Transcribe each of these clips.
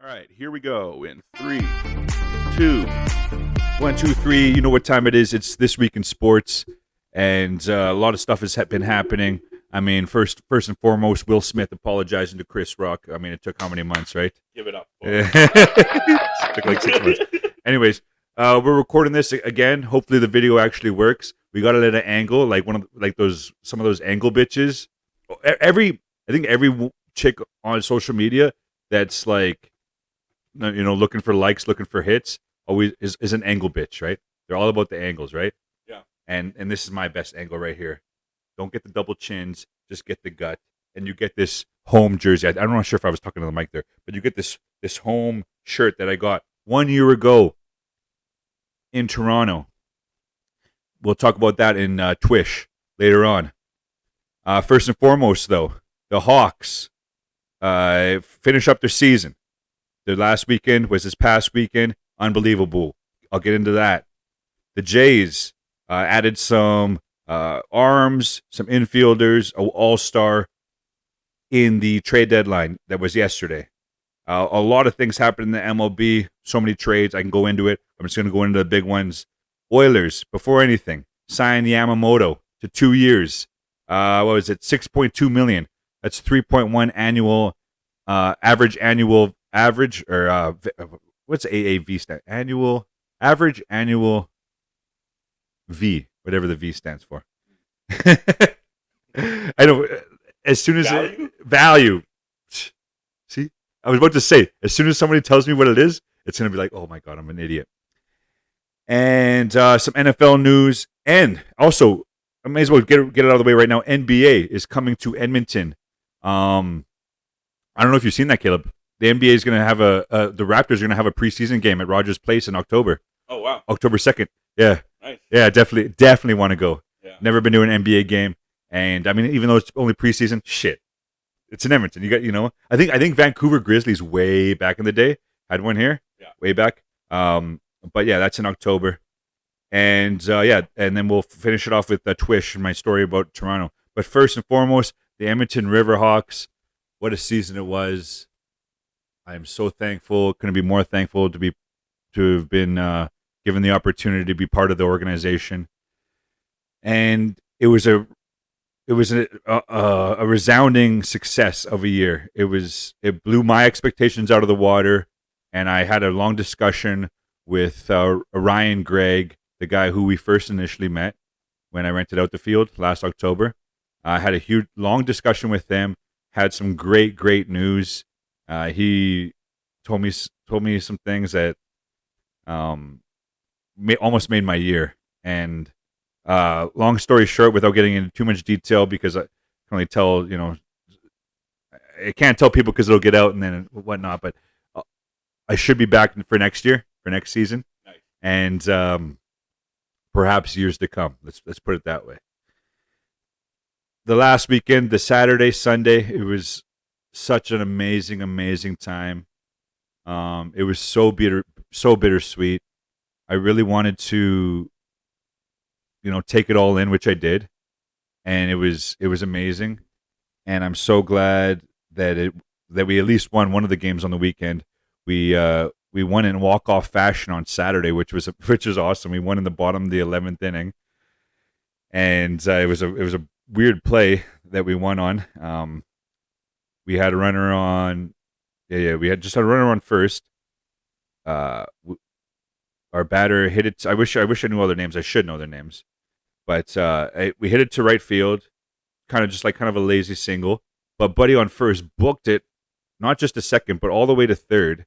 All right, here we go in 3, 2, 1, 2, 3. You know what time it is. It's This Week in Sports, and a lot of stuff has been happening. I mean, first and foremost, Will Smith apologizing to Chris Rock. I mean, it took how many months, right? Give it up. It took like 6 months. Anyways, we're recording this again. Hopefully, the video actually works. We got it at an angle, like some of those angle bitches. I think every chick on social media that's like, looking for likes, looking for hits, always is an angle bitch, right? They're all about the angles, right? Yeah. And this is my best angle right here. Don't get the double chins, just get the gut, and you get this home jersey. I'm not sure if I was talking to the mic there, but you get this home shirt that I got 1 year ago in Toronto. We'll talk about that in TWIS later on. First and foremost, though, the Hawks finish up their season. Their last weekend was this past weekend. Unbelievable. I'll get into that. The Jays added some arms, some infielders, an all-star in the trade deadline that was yesterday. A lot of things happened in the MLB. So many trades. I can go into it. I'm just going to go into the big ones. Oilers, before anything, signed Yamamoto to 2 years. What was it? $6.2 million. That's 3.1 annual average, or what's AAV stand? Average annual V, whatever the V stands for. I know. As soon as value. See, I was about to say, as soon as somebody tells me what it is, it's going to be like, oh my God, I'm an idiot. And some NFL news, and also I may as well get it out of the way right now. NBA is coming to Edmonton. I don't know if you've seen that, Caleb. The NBA is going to have the Raptors are going to have a preseason game at Rogers Place in October. Oh, wow. October 2nd. Yeah. Nice. Yeah, definitely want to go. Yeah. Never been to an NBA game. And I mean, even though it's only preseason, shit. It's in Edmonton. I think Vancouver Grizzlies way back in the day had one here. Yeah. Way back. But yeah, that's in October. And and then we'll finish it off with the TWIS, my story about Toronto. But first and foremost, the Edmonton Riverhawks. What a season it was. I am so thankful. Couldn't be more thankful to have been given the opportunity to be part of the organization. And it was a resounding success of a year. It blew my expectations out of the water, and I had a long discussion with Ryan Gregg, the guy who we first initially met when I rented out the field last October. I had a long discussion with them. Had some great news. He told me some things that almost made my year. And long story short, without getting into too much detail, because I can only tell, I can't tell people because it'll get out and then whatnot. But I should be back for next year, for next season, Nice. And perhaps years to come. Let's put it that way. The last weekend, the Saturday, Sunday, it was such an amazing time. It was so bittersweet. I really wanted to, take it all in, which I did, and it was amazing. And I'm so glad that we at least won one of the games on the weekend. We won in walk-off fashion on Saturday, which was awesome. We won in the bottom of the 11th inning, and it was a weird play that we won on. We had a runner on. We had just a runner on first. Our batter hit it. I wish I knew all their names. I should know their names, but we hit it to right field, kind of a lazy single. But Buddy on first booked it, not just a second, but all the way to third,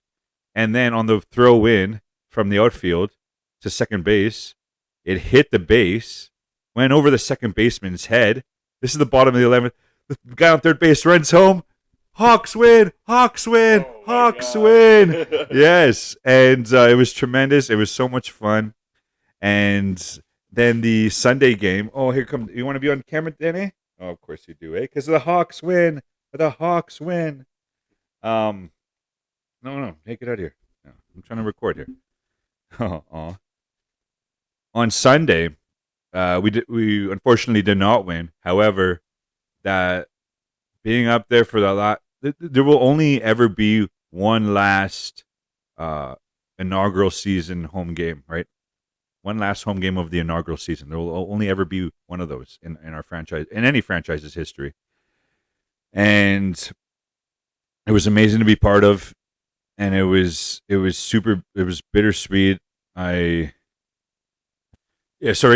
and then on the throw in from the outfield to second base, it hit the base, went over the second baseman's head. This is the bottom of the 11th. The guy on third base runs home. Hawks win! Hawks win! Oh, Hawks win! Yes, and it was tremendous. It was so much fun. And then the Sunday game. Oh, here comes. You want to be on camera, Danny? Oh, of course you do, eh? Because the Hawks win. The Hawks win. No, take it out of here. No, I'm trying to record here. Oh. On Sunday, we unfortunately did not win. However, that being up there for the lot, there will only ever be one last inaugural season home game, right? One last home game of the inaugural season. There will only ever be one of those in our franchise, in any franchise's history. And it was amazing to be part of, and it was bittersweet. Sorry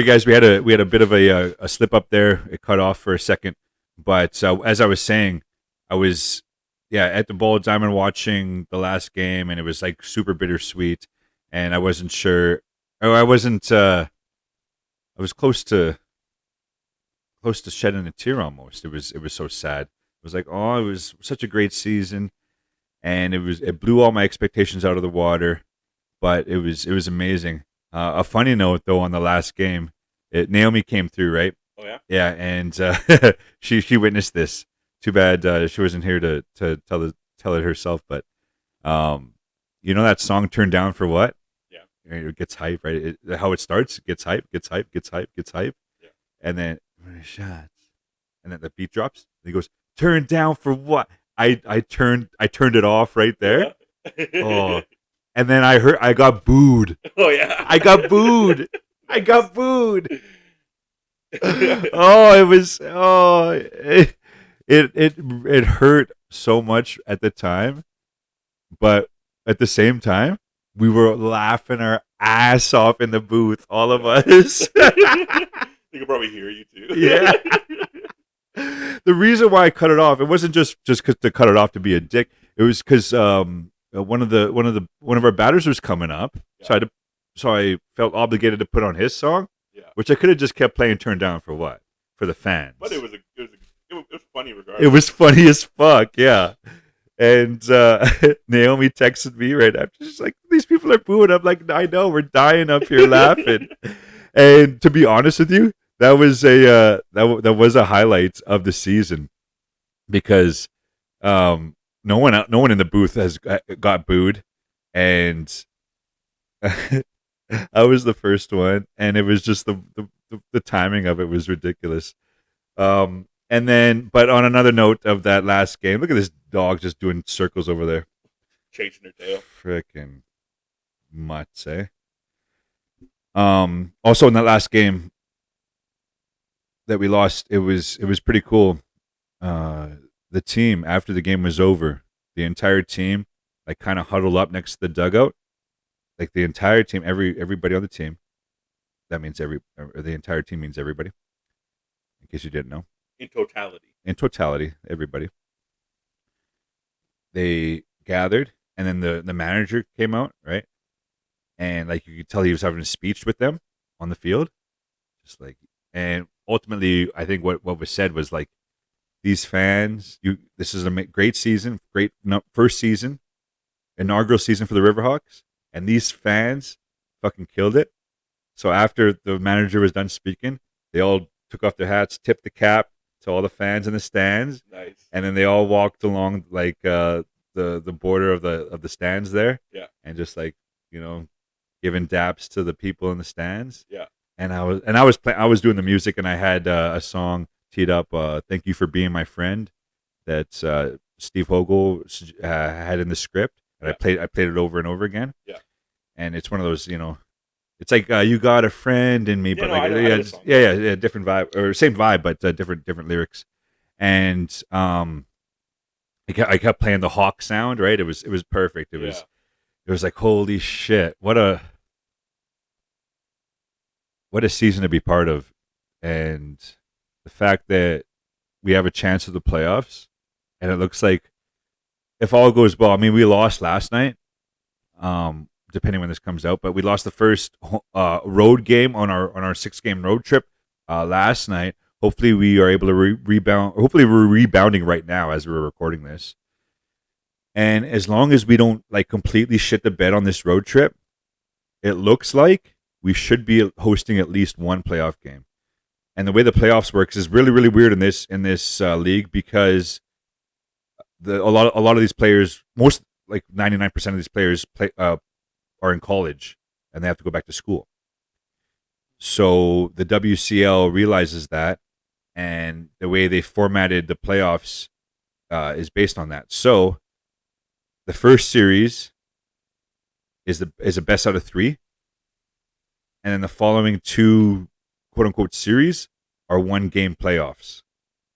guys, we had a bit of a slip up there. It cut off for a second, but as I was saying, I was at the Ball Diamond watching the last game, and it was like super bittersweet, and I wasn't sure. Oh, I wasn't. I was close to shedding a tear almost. It was so sad. It was like, oh, it was such a great season, and it blew all my expectations out of the water, but it was amazing. A funny note though, on the last game, Naomi came through, right? Oh yeah. Yeah, and she witnessed this. Too bad she wasn't here to tell it herself, but that song "Turned Down for What"? Yeah. It gets hype, right? How it starts, gets hype, Yeah. and then shots, and then the beat drops. And he goes, "Turned down for what?" I turned it off right there. Yeah. Oh, and then I got booed. Oh yeah. I got booed. It hurt so much at the time, but at the same time, we were laughing our ass off in the booth, all of us. They could probably hear you too. Yeah. The reason why I cut it off, it wasn't just cause to cut it off to be a dick. It was because one of our batters was coming up, Yeah. so I felt obligated to put on his song, Yeah. which I could have just kept playing "Turned Down for What" for the fans. But it was funny regardless. It was funny as fuck, yeah. And Naomi texted me right after. She's like, "These people are booing." I'm like, "I know, we're dying up here laughing." And to be honest with you, that was that was a highlight of the season, because no one in the booth has got booed, and I was the first one, and it was just the timing of it was ridiculous. And then, but on another note of that last game, look at this dog just doing circles over there. Chasing her tail. Frickin' mutts, eh? Also in that last game that we lost, it was pretty cool. The team, after the game was over, the entire team like kind of huddled up next to the dugout. Like the entire team, everybody on the team. That means the entire team means everybody. In case you didn't know. In totality, everybody. They gathered, and then the manager came out, right? And like you could tell he was having a speech with them on the field. Just like, and ultimately, I think what was said was like, these fans, this is a great season, great first season, inaugural season for the Riverhawks, and these fans fucking killed it. So after the manager was done speaking, they all took off their hats, tipped the cap to all the fans in the stands. Nice. And then they all walked along like the border of the stands there. Yeah. And just like, giving daps to the people in the stands. Yeah. And I was doing the music, and I had a song teed up, "Thank You for Being My Friend," that Steve Hogle had in the script, and I played it over and over again. Yeah. And it's one of those, it's like "You Got a Friend in Me," but different vibe, or same vibe, but different lyrics. And I kept playing the hawk sound, right? It was perfect. It was like, holy shit, what a season to be part of, and the fact that we have a chance of the playoffs, and it looks like if all goes well. I mean, we lost last night. Depending when this comes out, but we lost the first road game on our 6-game road trip last night. Hopefully we are able to rebound. Hopefully we're rebounding right now as we're recording this. And as long as we don't like completely shit the bed on this road trip, it looks like we should be hosting at least one playoff game. And the way the playoffs works is really, really weird in this league, because a lot of these players, most like 99% of these players are in college, and they have to go back to school. So the WCL realizes that, and the way they formatted the playoffs is based on that. So the first series is a best out of 3, and then the following 2 quote unquote series are 1-game playoffs.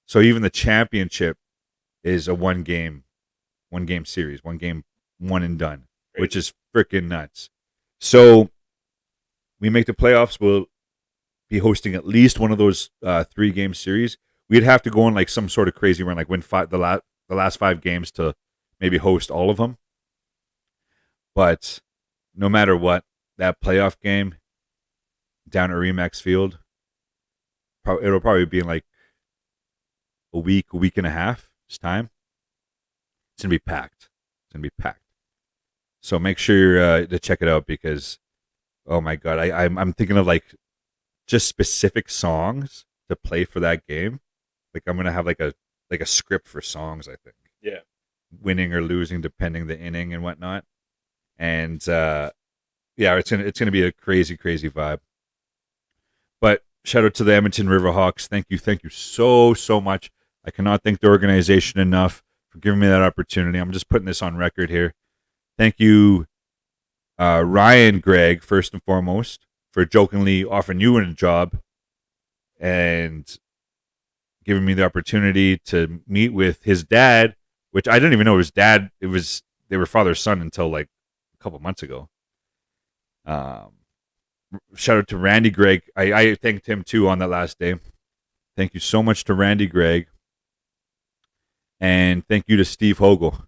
So even the championship is a 1-game series, 1-game, one and done, which is freaking nuts. So we make the playoffs. We'll be hosting at least one of those 3-game series. We'd have to go on like some sort of crazy run, like win the last 5 games to maybe host all of them. But no matter what, that playoff game down at Remax Field, it'll probably be in like a week and a half. It's time. It's gonna be packed. So make sure to check it out because, oh my god, I'm thinking of like just specific songs to play for that game. Like I'm gonna have like a script for songs. I think. Yeah. Winning or losing depending the inning and whatnot, and yeah, it's gonna be a crazy vibe. But shout out to the Edmonton Riverhawks. Thank you so much. I cannot thank the organization enough for giving me that opportunity. I'm just putting this on record here. Thank you, Ryan Gregg, first and foremost, for jokingly offering you a job and giving me the opportunity to meet with his dad, which I didn't even know his dad. They were father son until like a couple months ago. Shout out to Randy Gregg. I thanked him too on that last day. Thank you so much to Randy Gregg. And thank you to Steve Hogle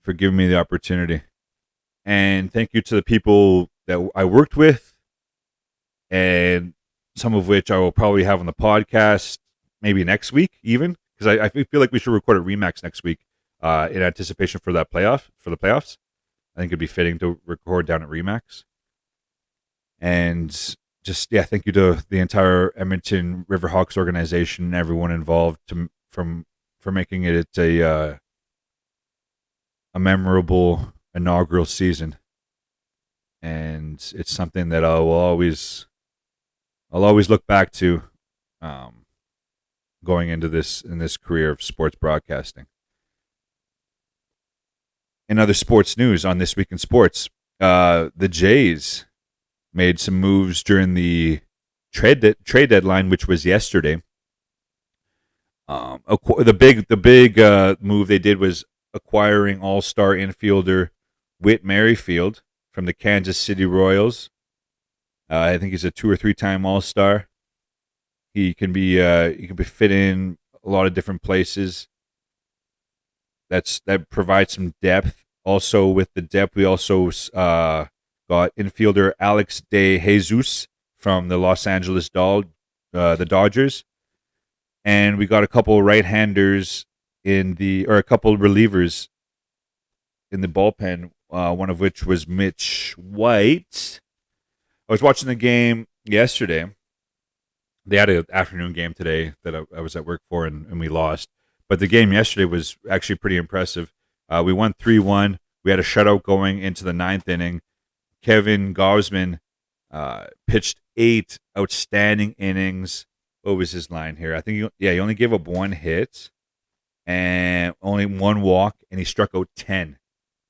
for giving me the opportunity. And thank you to the people that I worked with, and some of which I will probably have on the podcast maybe next week even, because I feel like we should record at Remax next week in anticipation for the playoffs. I think it'd be fitting to record down at Remax. And just, yeah, thank you to the entire Edmonton Riverhawks organization and everyone involved for making it a memorable inaugural season. And it's something that I'll always look back to going into this career of sports broadcasting. In other sports news on This Week in Sports, the Jays made some moves during the trade deadline, which was yesterday. The big move they did was acquiring all-star infielder Whit Merrifield from the Kansas City Royals. I think he's a 2 or 3-time all-star. He can be fit in a lot of different places. That provides some depth. Also, with the depth, we also got infielder Alex De Jesus from the Los Angeles the Dodgers, and we got a couple right-handers a couple relievers in the bullpen. One of which was Mitch White. I was watching the game yesterday. They had an afternoon game today that I was at work for, and we lost. But the game yesterday was actually pretty impressive. We won 3-1. We had a shutout going into the 9th inning. Kevin Gausman pitched 8 outstanding innings. What was his line here? I think he only gave up 1 hit and only 1 walk, and he struck out 10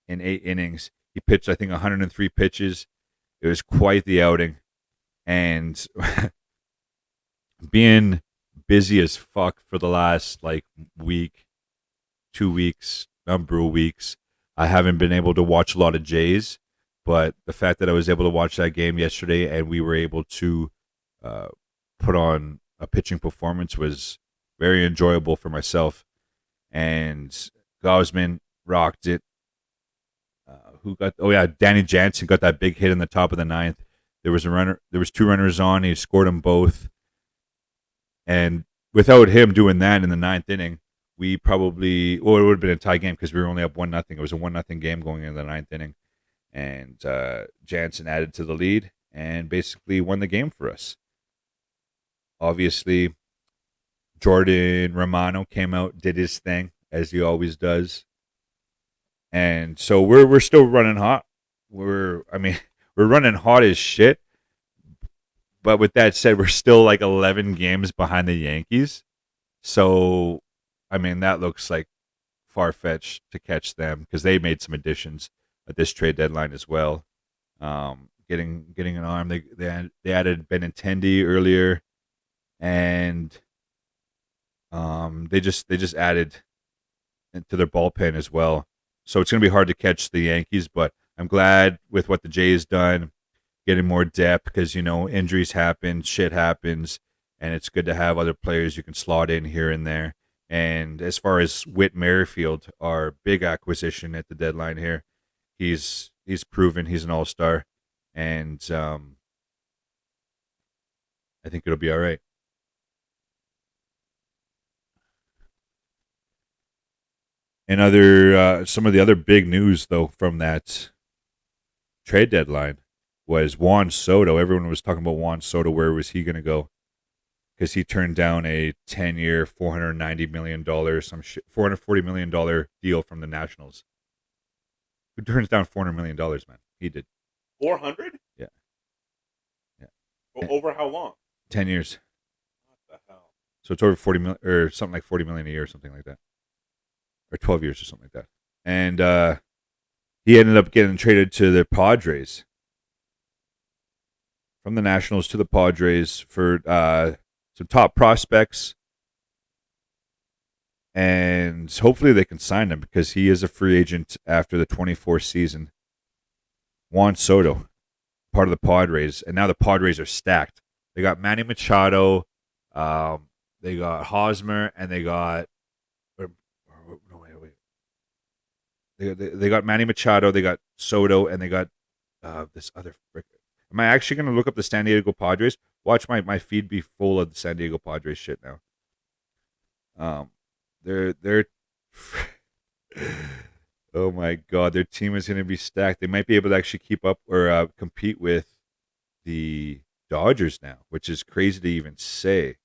in 8 innings. He pitched, I think, 103 pitches. It was quite the outing. And being busy as fuck for the last week, 2 weeks, number of weeks, I haven't been able to watch a lot of Jays. But the fact that I was able to watch that game yesterday and we were able to put on a pitching performance was very enjoyable for myself. And Gausman rocked it. Danny Jansen got that big hit in the top of the 9th. There was 2 runners on. He scored them both. And without him doing that in the 9th inning, we probably, it would have been a tie game because we were only up 1-0. It was a 1-0 game going into the 9th inning. And Jansen added to the lead and basically won the game for us. Obviously, Jordan Romano came out, did his thing, as he always does. And so we're still running hot. We're running hot as shit. But with that said, we're still 11 games behind the Yankees. So, that looks like far-fetched to catch them because they made some additions at this trade deadline as well. Getting an arm. They added Benintendi earlier, and they just added to their bullpen as well. So it's going to be hard to catch the Yankees, but I'm glad with what the Jays done, getting more depth because injuries happen, shit happens, and it's good to have other players you can slot in here and there. And as far as Whit Merrifield, our big acquisition at the deadline here, he's proven he's an all-star, and I think it'll be all right. And some of the other big news though from that trade deadline was Juan Soto. Everyone was talking about Juan Soto. Where was he going to go? Because he turned down a 10-year, $490 million, $440 million deal from the Nationals. Who turns down $400 million, man? He did. 400? Yeah. Well, over how long? 10 years. What the hell? So it's over 40 million, or something like 40 million a year, or something like that, or 12 years, or something like that. And he ended up getting traded to the Padres, from the Nationals to the Padres for some top prospects, and hopefully they can sign him because he is a free agent after the 24 season. Juan Soto, part of the Padres, and now the Padres are stacked. They got Manny Machado, they got Hosmer, and they got They got Manny Machado, they got Soto, and they got this other. Am I actually going to look up the San Diego Padres? Watch my feed be full of the San Diego Padres shit now. They're oh my god, their team is going to be stacked. They might be able to actually keep up or compete with the Dodgers now, which is crazy to even say.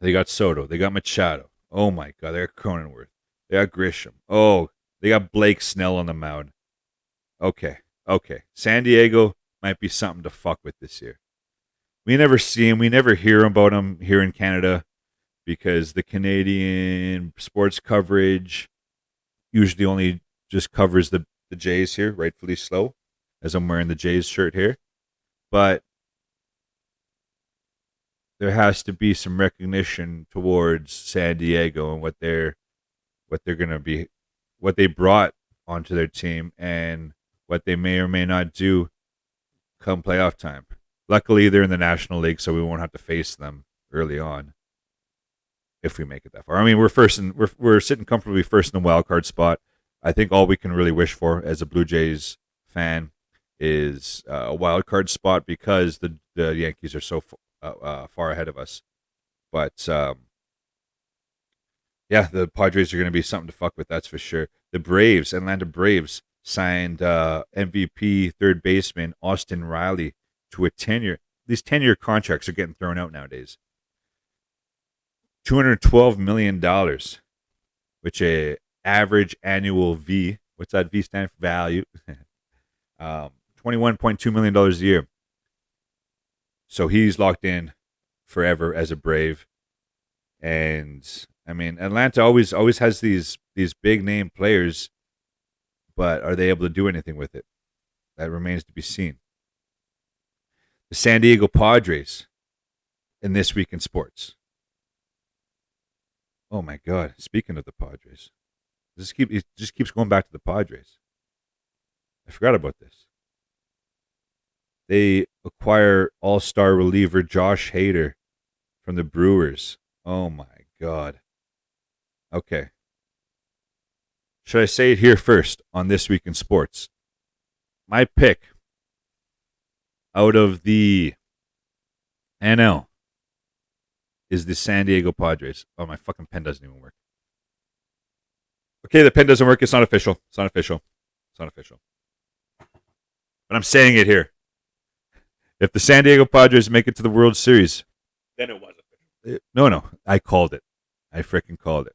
They got Soto, they got Machado. Oh my god, they got Cronenworth, they got Grisham. Oh, they got Blake Snell on the mound. Okay. San Diego might be something to fuck with this year. We never see him. We never hear about him here in Canada because the Canadian sports coverage usually only just covers the Jays here, rightfully slow, as I'm wearing the Jays shirt here. But there has to be some recognition towards San Diego and what they're going to be, what they brought onto their team, and what they may or may not do come playoff time. Luckily, they're in the National League, so we won't have to face them early on if we make it that far. I mean, we're sitting comfortably first in the wild card spot. I think all we can really wish for as a Blue Jays fan is a wild card spot because the Yankees are so far ahead of us. But yeah, the Padres are going to be something to fuck with, that's for sure. The Atlanta Braves, signed MVP third baseman Austin Riley to a 10-year. These 10-year contracts are getting thrown out nowadays. $212 million, which a average annual V. What's that V stand for? Value. $21.2 million a year. So he's locked in forever as a Brave. And I mean, Atlanta always has these big name players, but are they able to do anything with it? That remains to be seen. The San Diego Padres in This Week in Sports. Oh my God! Speaking of the Padres, it just keeps going back to the Padres. I forgot about this. They acquire all-star reliever Josh Hader from the Brewers. Oh my God. Okay. Should I say it here first on This Week in Sports? My pick out of the NL is the San Diego Padres. Oh, my fucking pen doesn't even work. Okay, the pen doesn't work. It's not official. But I'm saying it here. If the San Diego Padres make it to the World Series, then it was official. No. I called it. I freaking called it.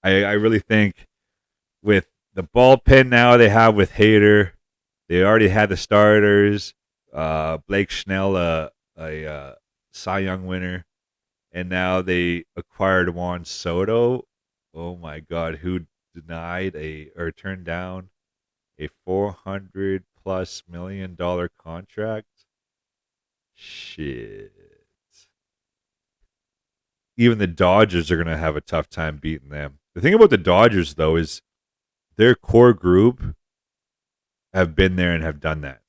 I really think with the bullpen now they have with Hader, they already had the starters. Blake Snell, a Cy Young winner, and now they acquired Juan Soto. Oh my God, who denied or turned down a $400+ million contract? Shit. Even the Dodgers are going to have a tough time beating them. The thing about the Dodgers, though, is their core group have been there and have done that.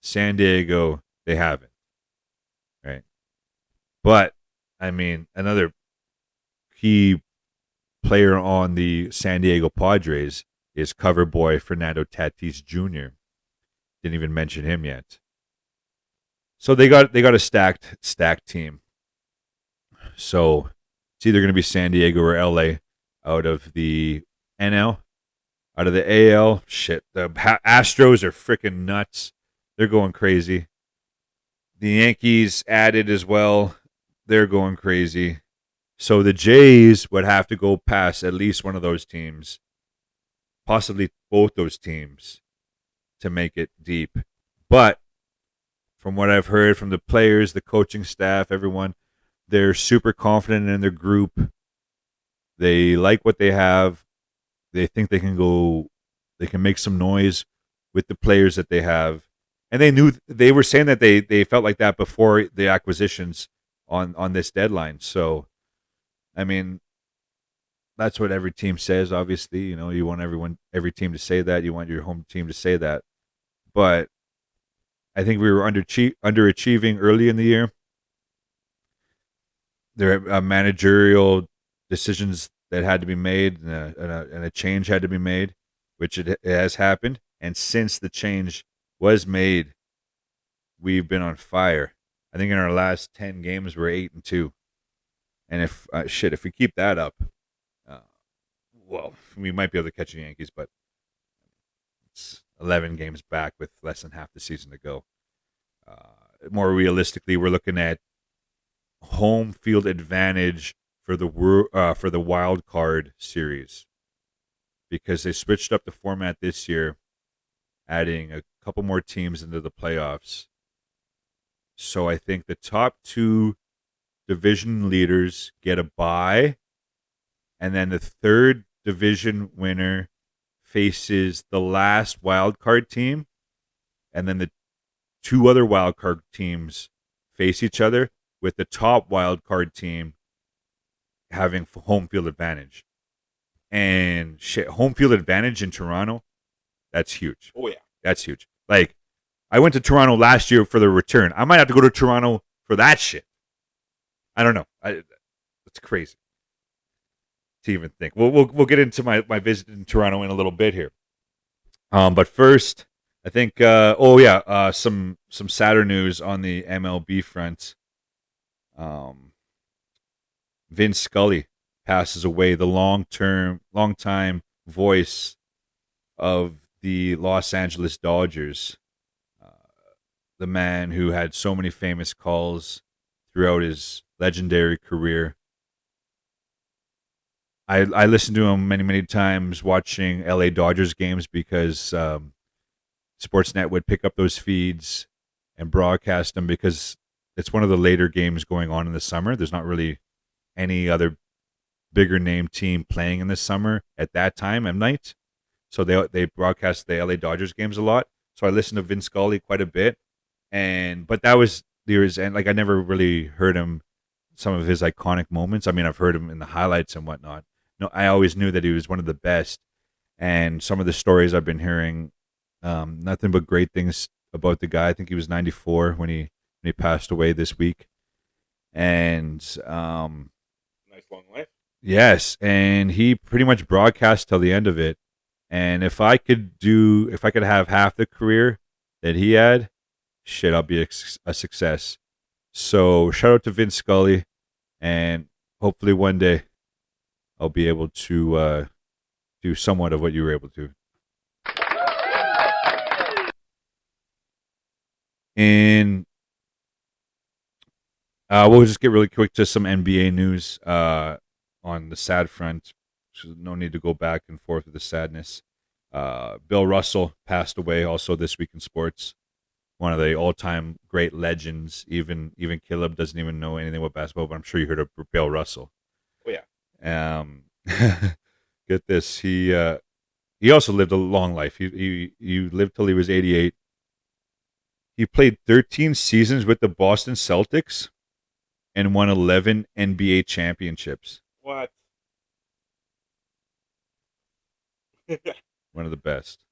San Diego, they haven't, right? But, I mean, another key player on the San Diego Padres is cover boy Fernando Tatis Jr. Didn't even mention him yet. So they got a stacked team. So it's either going to be San Diego or LA out of the NL. Out of the AL, shit, the Astros are freaking nuts. They're going crazy. The Yankees added as well. They're going crazy. So the Jays would have to go past at least one of those teams, possibly both those teams, to make it deep. But from what I've heard from the players, the coaching staff, everyone, they're super confident in their group. They like what they have. They think they can make some noise with the players that they have. And they were saying that they felt like that before the acquisitions on this deadline. So, I mean, that's what every team says. Obviously, you want every team to say that. You want your home team to say that. But I think we were underachieving early in the year. There are managerial decisions that had to be made, and a change had to be made, which it has happened. And since the change was made, we've been on fire. I think in our last 10 games, we're 8-2. And if we keep that up, well, we might be able to catch the Yankees, but it's 11 games back with less than half the season to go. More realistically, we're looking at home field advantage for the wild card series, because they switched up the format this year, adding a couple more teams into the playoffs. So I think the top two division leaders get a bye, and then the third division winner faces the last wild card team, and then the two other wild card teams face each other, with the top wild card team having home field advantage. And shit, home field advantage in Toronto, that's huge. Oh, yeah. That's huge. Like, I went to Toronto last year for the return. I might have to go to Toronto for that shit. I don't know. It's crazy to even think. We'll get into my visit in Toronto in a little bit here. But first, I think some sadder news on the MLB front. Vince Scully passes away, the long-time voice of the Los Angeles Dodgers. The man who had so many famous calls throughout his legendary career. I listened to him many, many times watching LA Dodgers games, because Sportsnet would pick up those feeds and broadcast them, because it's one of the later games going on in the summer. There's not really any other bigger name team playing in the summer at that time at night. So they broadcast the LA Dodgers games a lot. So I listened to Vince Scully quite a bit. But that was and like I never really heard him, some of his iconic moments. I mean, I've heard him in the highlights and whatnot. No, I always knew that he was one of the best. And some of the stories I've been hearing, nothing but great things about the guy. I think he was 94 when he passed away this week. And Nice long life. yes, and he pretty much broadcast till the end of it. And if I could have half the career that he had, shit, I'll be a success. So shout out to Vince Scully, and hopefully one day I'll be able to do somewhat of what you were able to. And we'll just get really quick to some NBA news on the sad front. So no need to go back and forth with the sadness. Bill Russell passed away also this week in sports. One of the all-time great legends. Even Caleb doesn't even know anything about basketball, but I'm sure you heard of Bill Russell. Oh, yeah. Get this. He also lived a long life. He lived till he was 88. He played 13 seasons with the Boston Celtics and won 11 NBA championships. What? One of the best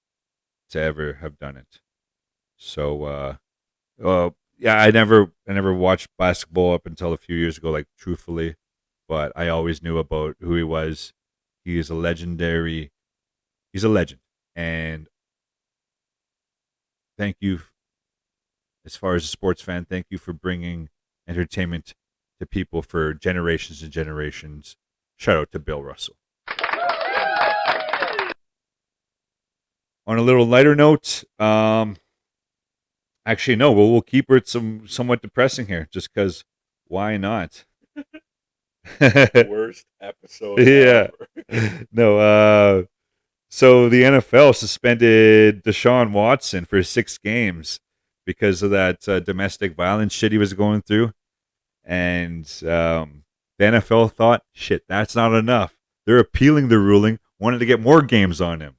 to ever have done it. So, yeah, I never watched basketball up until a few years ago, like truthfully, but I always knew about who he was. He is a legendary. He's a legend, and thank you, as far as a sports fan, thank you for bringing entertainment to people for generations and generations. Shout out to Bill Russell. On a little lighter note, actually no, we'll keep it somewhat depressing here, just because why not? Worst episode Yeah. ever. No, so the NFL suspended Deshaun Watson for 6 games because of that domestic violence shit he was going through. And the NFL thought, shit, that's not enough. They're appealing the ruling, wanted to get more games on him.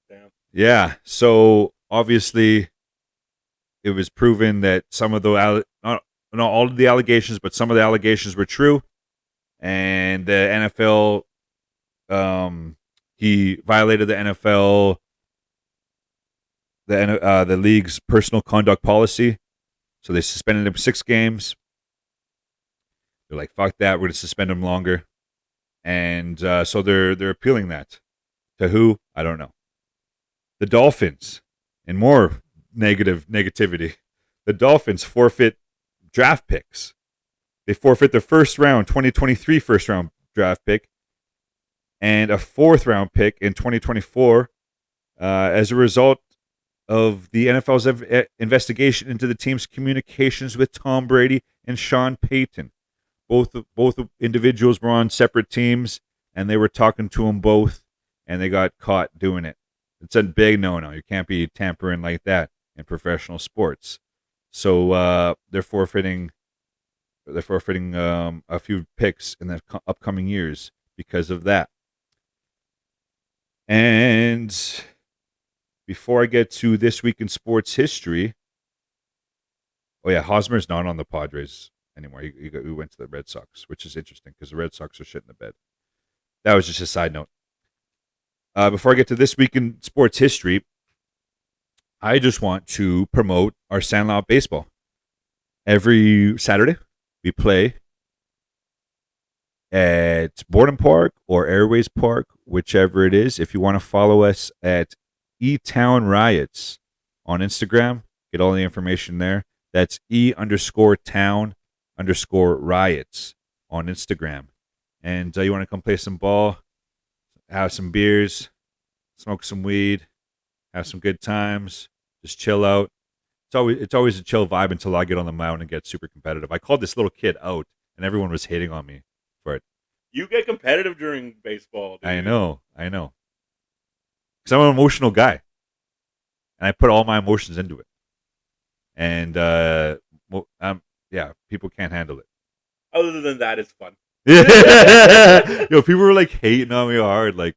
Damn. Yeah, so obviously it was proven that some of not all of the allegations, but some of the allegations were true. And the NFL, he violated the NFL, the league's personal conduct policy. So they suspended him 6 games. They're like, fuck that, we're going to suspend him longer. And so they're appealing that. To who? I don't know. The Dolphins, and more negativity. The Dolphins forfeit draft picks. They forfeit their 2023 first round draft pick, and a 4th round pick in 2024 as a result of the NFL's investigation into the team's communications with Tom Brady and Sean Payton. Both individuals were on separate teams, and they were talking to them both, and they got caught doing it. It's a big no-no. You can't be tampering like that in professional sports. So they're forfeiting a few picks in the upcoming years because of that. And before I get to this week in sports history, oh yeah, Hosmer's not on the Padres anymore. He went to the Red Sox, which is interesting because the Red Sox are shit in the bed. That was just a side note. Before I get to this week in sports history, I just want to promote our Sandlot Baseball. Every Saturday, we play at Borden Park or Airways Park, whichever it is. If you want to follow us at E-Town Riots on Instagram, get all the information there. That's E_town_riots on Instagram. And you want to come play some ball, have some beers, smoke some weed, have some good times, just chill out. It's always a chill vibe until I get on the mound and get super competitive. I called this little kid out, and everyone was hating on me for it. You get competitive during baseball, dude. I know. Because I'm an emotional guy, and I put all my emotions into it. And people can't handle it. Other than that, it's fun. People were like hating on me hard, like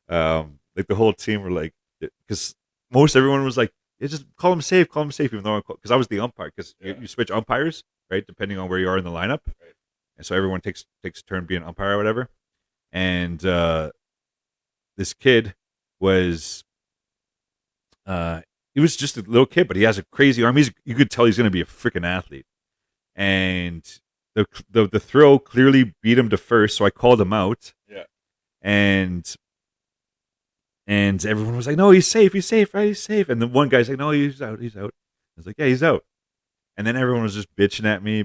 the whole team were like, because most everyone was like, yeah, just call him safe, even though because I was the umpire, because you switch umpires, right, depending on where you are in the lineup, right. And so everyone takes a turn being umpire or whatever. And this kid was, he was just a little kid, but he has a crazy arm. You could tell he's going to be a freaking athlete, and the throw clearly beat him to first, so I called him out. Yeah. And everyone was like, no, he's safe, right? He's safe. And the one guy's like, no, he's out. I was like, yeah, he's out. And then everyone was just bitching at me.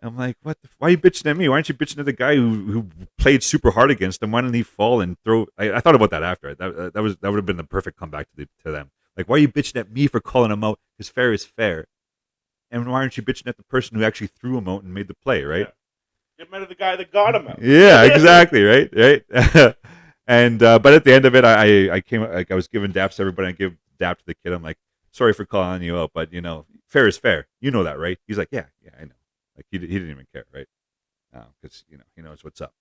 I'm like, what? Why are you bitching at me? Why aren't you bitching at the guy who played super hard against him? Why didn't he fall and throw? I thought about that after. That would have been the perfect comeback to them. Like, why are you bitching at me for calling him out? Because fair is fair. And why aren't you bitching at the person who actually threw him out and made the play, right? Yeah. Get mad at the guy that got him out. Yeah, exactly, right? And but at the end of it, I came, like, I was giving daps to everybody. I give dap to the kid. I'm like, sorry for calling you out, but fair is fair. You know that, right? He's like, yeah, I know. Like he didn't even care, right? Because he knows what's up.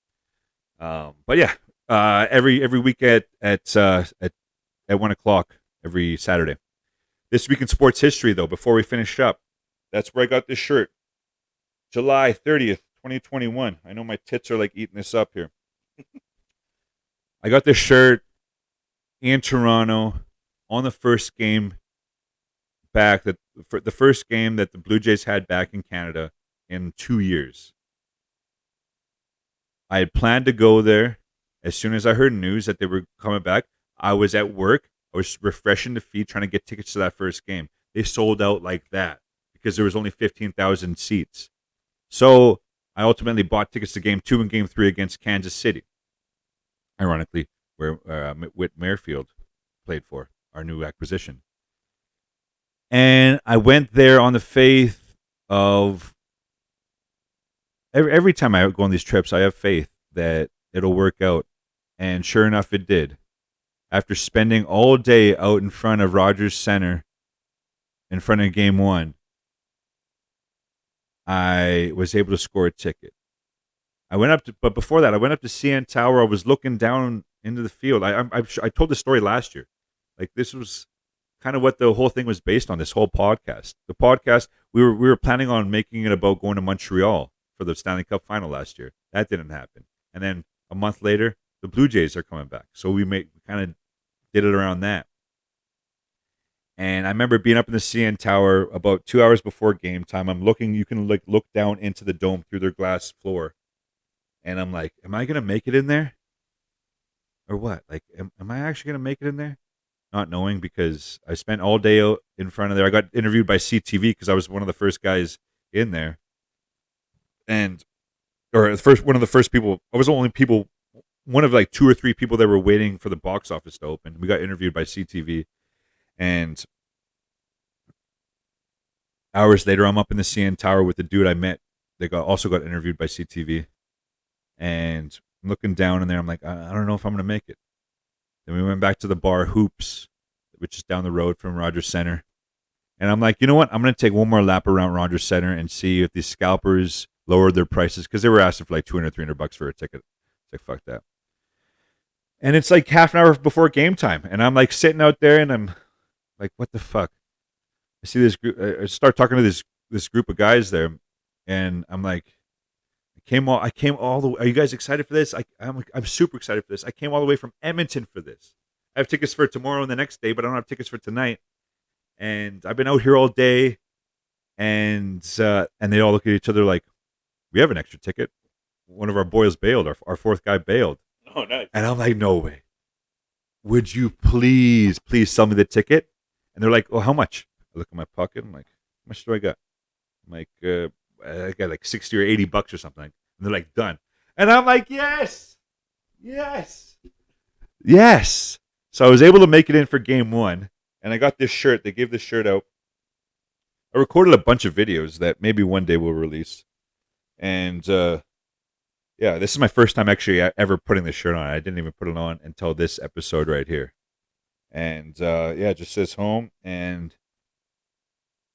But yeah, every week at 1 o'clock every Saturday. This week in sports history, though, before we finish up, that's where I got this shirt. July 30th, 2021. I know my tits are like eating this up here. I got this shirt in Toronto on the first game back, the first game that the Blue Jays had back in Canada in 2 years. I had planned to go there as soon as I heard news that they were coming back. I was at work. I was refreshing the feed trying to get tickets to that first game. They sold out like that because there was only 15,000 seats. So I ultimately bought tickets to Game 2 and Game 3 against Kansas City. Ironically, where Whit Merrifield played for, our new acquisition. And I went there on the faith of every time I go on these trips, I have faith that it'll work out. And sure enough, it did. After spending all day out in front of Rogers Center, in front of Game 1, I was able to score a ticket. But before that, I went up to CN Tower. I was looking down into the field. I told this story last year. Like, this was kind of what the whole thing was based on, this whole podcast. The podcast, we were planning on making it about going to Montreal for the Stanley Cup final last year. That didn't happen. And then a month later, the Blue Jays are coming back. So we kind of did it around that. And I remember being up in the CN Tower about 2 hours before game time. I'm looking, you can look down into the dome through their glass floor. And I'm like, am I going to make it in there? Or what? Like, am I actually going to make it in there? Not knowing, because I spent all day out in front of there. I got interviewed by CTV because I was one of the first guys in there. One of the first people. I was the only people, one of like 2 or 3 people that were waiting for the box office to open. We got interviewed by CTV. And hours later, I'm up in the CN Tower with the dude I met. They also got interviewed by CTV. And I'm looking down in there. I'm like, I don't know if I'm going to make it. Then we went back to the bar Hoops, which is down the road from Rogers Center. And I'm like, you know what? I'm going to take one more lap around Rogers Center and see if these scalpers lowered their prices, because they were asking for like $200, $300 for a ticket. It's like, fuck that. And it's like half an hour before game time. And I'm like sitting out there and I'm like, what the fuck? I see this group. I start talking to this group of guys there. And I'm like, I came all the way. Are you guys excited for this? I'm super excited for this. I came all the way from Edmonton for this. I have tickets for tomorrow and the next day, but I don't have tickets for tonight. And I've been out here all day. And they all look at each other like, we have an extra ticket. One of our boys bailed. Our fourth guy bailed. Oh, nice. And I'm like, no way. Would you please sell me the ticket? And they're like, oh, how much? I look in my pocket. I'm like, how much do I got? I'm like, I got like $60 or $80 or something. And they're like, done. And I'm like, yes. So I was able to make it in for game 1. And I got this shirt. They gave this shirt out. I recorded a bunch of videos that maybe one day we'll release. And yeah, this is my first time actually ever putting this shirt on. I didn't even put it on until this episode right here. And yeah, it just says home. And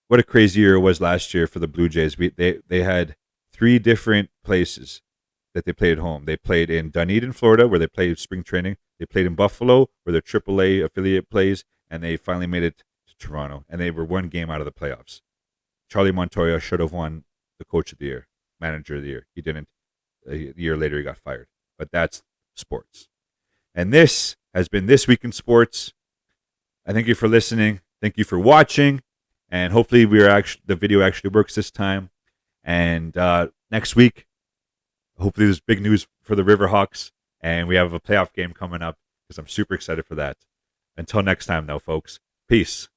what a crazy year it was last year for the Blue Jays. They had 3 different places that they played home. They played in Dunedin, Florida, where they played spring training. They played in Buffalo, where their AAA affiliate plays. And they finally made it to Toronto. And they were 1 game out of the playoffs. Charlie Montoya should have won the Coach of the Year, Manager of the Year. He didn't. A year later, he got fired. But that's sports. And this has been This Week in Sports. I thank you for listening. Thank you for watching. And hopefully the video actually works this time. And next week, hopefully there's big news for the Riverhawks. And we have a playoff game coming up, because I'm super excited for that. Until next time, though, folks. Peace.